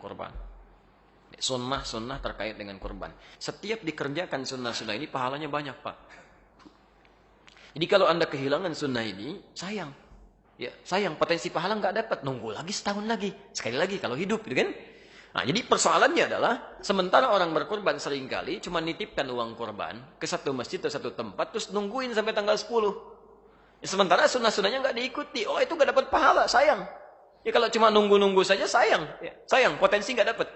kurban. Sunnah-sunnah terkait dengan kurban. Setiap dikerjakan sunnah-sunnah ini pahalanya banyak, Pak. Jadi kalau Anda kehilangan sunnah ini, sayang. Ya, sayang, potensi pahala nggak dapat. Nunggu lagi setahun lagi. Sekali lagi kalau hidup, gitu kan? Nah, jadi persoalannya adalah, sementara orang berkurban seringkali cuma nitipkan uang kurban ke satu masjid atau satu tempat, terus nungguin sampai tanggal 10. Ya, sementara sunnah-sunnahnya nggak diikuti. Oh, itu nggak dapat pahala, sayang. Ya kalau cuma nunggu-nunggu saja, sayang. Ya, sayang, potensi nggak dapat.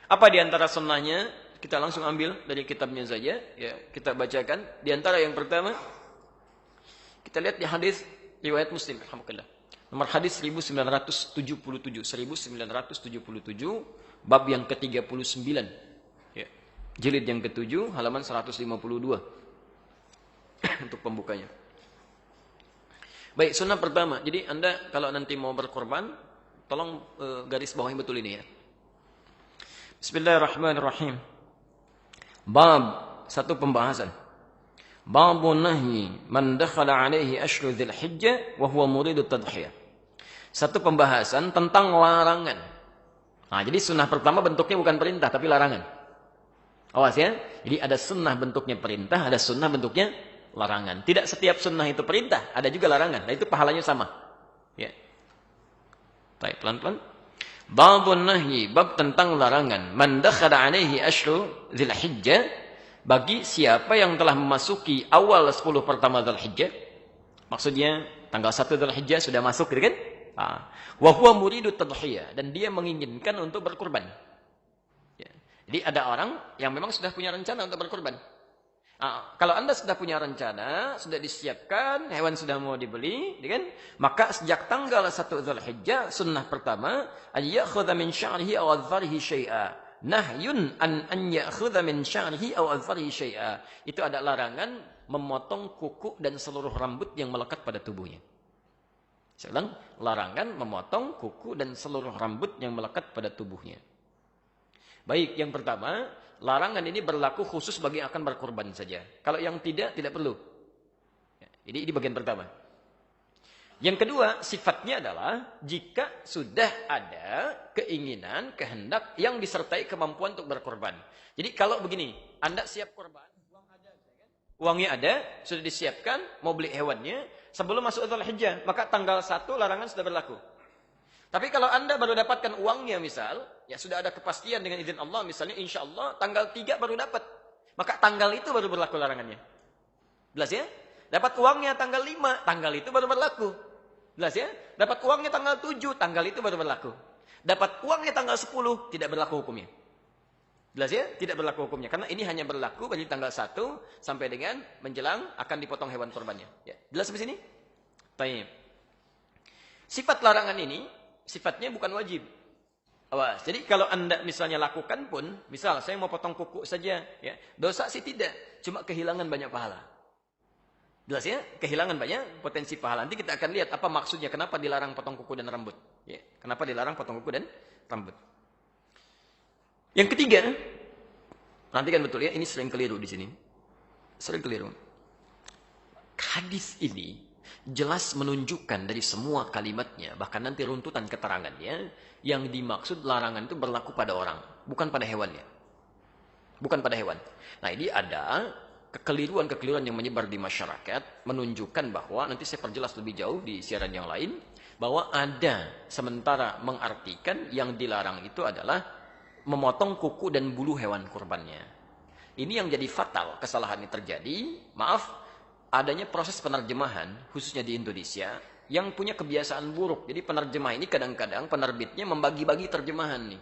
Apa di antara sunnahnya? Kita langsung ambil dari kitabnya saja. Ya, kita bacakan. Di antara yang pertama, kita lihat di hadis riwayat Muslim, alhamdulillah. Nomor hadis 1977, 1977, bab yang ke-39. Ya. Jilid yang ke-7, halaman 152. Untuk pembukanya. Baik, sunnah pertama. Jadi Anda kalau nanti mau berkorban, tolong garis bawahi betul ini ya. Bismillahirrahmanirrahim. Bab, satu pembahasan. Babun nahyi man dakhala alaihi ashru dzil hijjah wa huwa muridu tadhiyah. Satu pembahasan tentang larangan. Nah, jadi sunnah pertama bentuknya bukan perintah tapi larangan. Awas ya. Jadi ada sunnah bentuknya perintah, ada sunnah bentuknya larangan. Tidak setiap sunnah itu perintah, ada juga larangan. Nah, itu pahalanya sama. Ya. Baik, pelan-pelan. Babun nahyi, bab tentang larangan. Man dakhala alaihi ashru dzil hijjah, bagi siapa yang telah memasuki awal 10 pertama Dzulhijjah. Maksudnya tanggal 1 Dzulhijjah sudah masuk, gitu kan? Wa huwa muridu tadhiyah, dan dia menginginkan untuk berkurban. Ya. Jadi ada orang yang memang sudah punya rencana untuk berkurban. Kalau Anda sudah punya rencana, sudah disiapkan, hewan sudah mau dibeli, kan? Maka sejak tanggal 1 Dzulhijjah, sunnah pertama, ayyakhdha min sya'rihi aw adhfarihi syai'a. Nahyun an ya'khudha min sya'rihi aw adhfarihi syai'a. Itu ada larangan memotong kuku dan seluruh rambut yang melekat pada tubuhnya. Saya ulang, larangan memotong kuku dan seluruh rambut yang melekat pada tubuhnya. Baik, yang pertama, larangan ini berlaku khusus bagi yang akan berkorban saja. Kalau yang tidak perlu. Jadi ini bagian pertama. Yang kedua, sifatnya adalah jika sudah ada keinginan, kehendak yang disertai kemampuan untuk berkorban. Jadi kalau begini, Anda siap korban, uang ada, kan? Uangnya ada, sudah disiapkan, mau beli hewannya, sebelum masuk Dzulhijjah, maka tanggal 1 larangan sudah berlaku. Tapi kalau Anda baru dapatkan uangnya misal, ya sudah ada kepastian dengan izin Allah, misalnya insya Allah tanggal 3 baru dapat, maka tanggal itu baru berlaku larangannya. Jelas ya? Dapat uangnya tanggal 5, tanggal itu baru berlaku. Jelas ya? Dapat uangnya tanggal 7, tanggal itu baru berlaku. Dapat uangnya tanggal 10, tidak berlaku hukumnya. Jelas ya? Tidak berlaku hukumnya. Karena ini hanya berlaku bagi tanggal 1 sampai dengan menjelang akan dipotong hewan korbannya. Ya. Jelas sampai sini? Baik. Sifat larangan ini, sifatnya bukan wajib. Awas. Jadi kalau Anda misalnya lakukan pun, misal saya mau potong kuku saja, ya, dosa sih tidak. Cuma kehilangan banyak pahala. Jelas ya? Kehilangan banyak potensi pahala. Nanti kita akan lihat apa maksudnya. Kenapa dilarang potong kuku dan rambut. Ya. Kenapa dilarang potong kuku dan rambut. Yang ketiga. Nanti kan betul ya. Ini sering keliru di sini. Sering keliru. Hadis ini jelas menunjukkan dari semua kalimatnya. Bahkan nanti runtutan keterangannya. Yang dimaksud larangan itu berlaku pada orang. Bukan pada hewannya. Bukan pada hewan. Nah ini ada kekeliruan-kekeliruan yang menyebar di masyarakat menunjukkan bahwa, nanti saya perjelas lebih jauh di siaran yang lain, bahwa ada sementara mengartikan yang dilarang itu adalah memotong kuku dan bulu hewan kurbannya. Ini yang jadi fatal, kesalahan ini terjadi, maaf, adanya proses penerjemahan, khususnya di Indonesia, yang punya kebiasaan buruk. Jadi penerjemah ini kadang-kadang penerbitnya membagi-bagi terjemahan nih.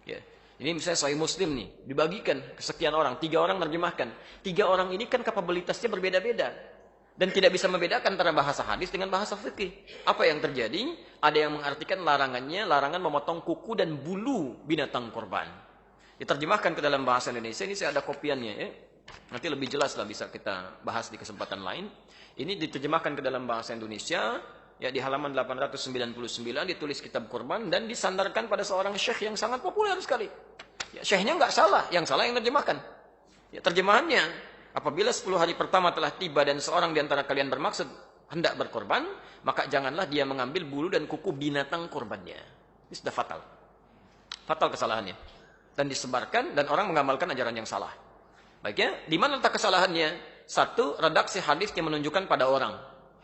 Ya. Ini misalnya Sahih Muslim nih, dibagikan ke sekian orang, 3 orang menerjemahkan. 3 orang ini kan kapabilitasnya berbeda-beda. Dan tidak bisa membedakan antara bahasa hadis dengan bahasa fikih. Apa yang terjadi? Ada yang mengartikan larangannya, larangan memotong kuku dan bulu binatang korban. Diterjemahkan ke dalam bahasa Indonesia, ini saya ada kopiannya ya. Nanti lebih jelas lah bisa kita bahas di kesempatan lain. Ini diterjemahkan ke dalam bahasa Indonesia, ya di halaman 899 ditulis kitab kurban dan disandarkan pada seorang syekh yang sangat populer sekali. Ya, syekhnya nggak salah, yang salah yang terjemahkan. Ya, terjemahannya, apabila 10 hari pertama telah tiba dan seorang di antara kalian bermaksud hendak berkorban, maka janganlah dia mengambil bulu dan kuku binatang korbannya. Ini sudah fatal. Fatal kesalahannya. Dan disebarkan dan orang mengamalkan ajaran yang salah. Baiknya, di mana letak kesalahannya? Satu, redaksi hadis yang menunjukkan pada orang.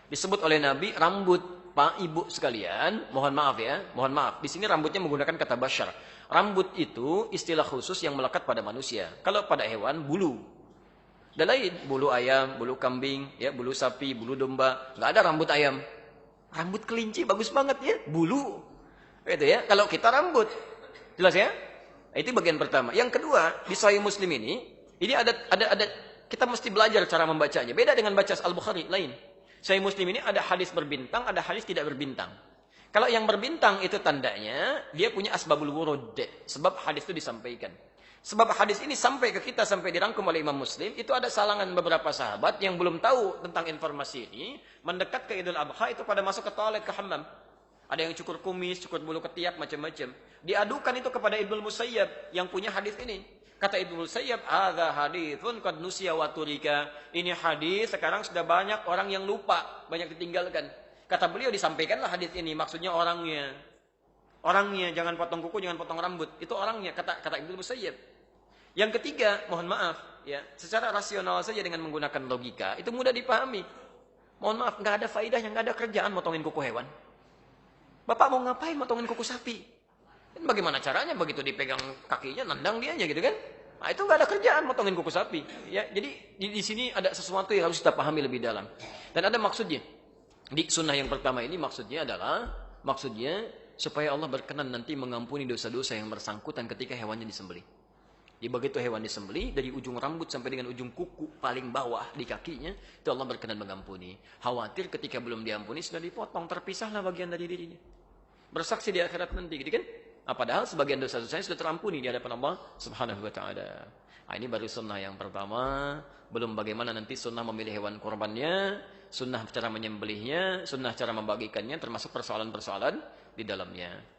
Disebut oleh Nabi, rambut Pak Ibu sekalian, mohon maaf ya, mohon maaf. Di sini rambutnya menggunakan kata basyar. Rambut itu istilah khusus yang melekat pada manusia. Kalau pada hewan, bulu. Dan lain, bulu ayam, bulu kambing, ya, bulu sapi, bulu domba. Nggak ada rambut ayam. Rambut kelinci bagus banget ya, bulu. Itu ya, kalau kita rambut. Jelas ya? Itu bagian pertama. Yang kedua, di Sahih Muslim ini ada kita mesti belajar cara membacanya. Beda dengan baca Al-Bukhari, lain. Sahih Muslim ini ada hadis berbintang, ada hadis tidak berbintang. Kalau yang berbintang itu tandanya dia punya asbabul wurud, sebab hadis itu disampaikan. Sebab hadis ini sampai ke kita, sampai dirangkum oleh Imam Muslim, itu ada salangan beberapa sahabat yang belum tahu tentang informasi ini, mendekat ke Idul Adha itu pada masuk ke toilet, ke hammam. Ada yang cukur kumis, cukur bulu ketiak, macam-macam. Diadukan itu kepada Ibnu Musayyab yang punya hadis ini. Kata Ibnu Musayyab, "Hadza haditsun qad nusiya wa turika." Ini hadis sekarang sudah banyak orang yang lupa, banyak ditinggalkan. Kata beliau, disampaikanlah hadis ini, maksudnya orangnya. Orangnya, jangan potong kuku, jangan potong rambut. Itu orangnya, kata Ibnu Musayyab. Yang ketiga, mohon maaf, ya, secara rasional saja dengan menggunakan logika, itu mudah dipahami. Mohon maaf, nggak ada faedahnya, nggak ada kerjaan motongin kuku hewan. Bapak mau ngapain motongin kuku sapi? Dan bagaimana caranya begitu dipegang kakinya, nendang dia aja gitu kan? Nah, itu nggak ada kerjaan motongin kuku sapi. Ya, jadi di sini ada sesuatu yang harus kita pahami lebih dalam. Dan ada maksudnya. Di sunnah yang pertama ini maksudnya supaya Allah berkenan nanti mengampuni dosa-dosa yang bersangkutan ketika hewannya disembelih. Di begitu hewan disembelih, dari ujung rambut sampai dengan ujung kuku paling bawah di kakinya, itu Allah berkenan mengampuni. Khawatir ketika belum diampuni sudah dipotong, terpisahlah bagian dari dirinya. Bersaksi di akhirat nanti, gitu kan? Nah, padahal sebagian dosa-dosanya sudah terampuni di hadapan Allah Subhanahu wa taala. Nah, ini baru sunnah yang pertama, belum bagaimana nanti sunnah memilih hewan kurbannya, sunnah cara menyembelihnya, sunnah cara membagikannya, termasuk persoalan-persoalan di dalamnya.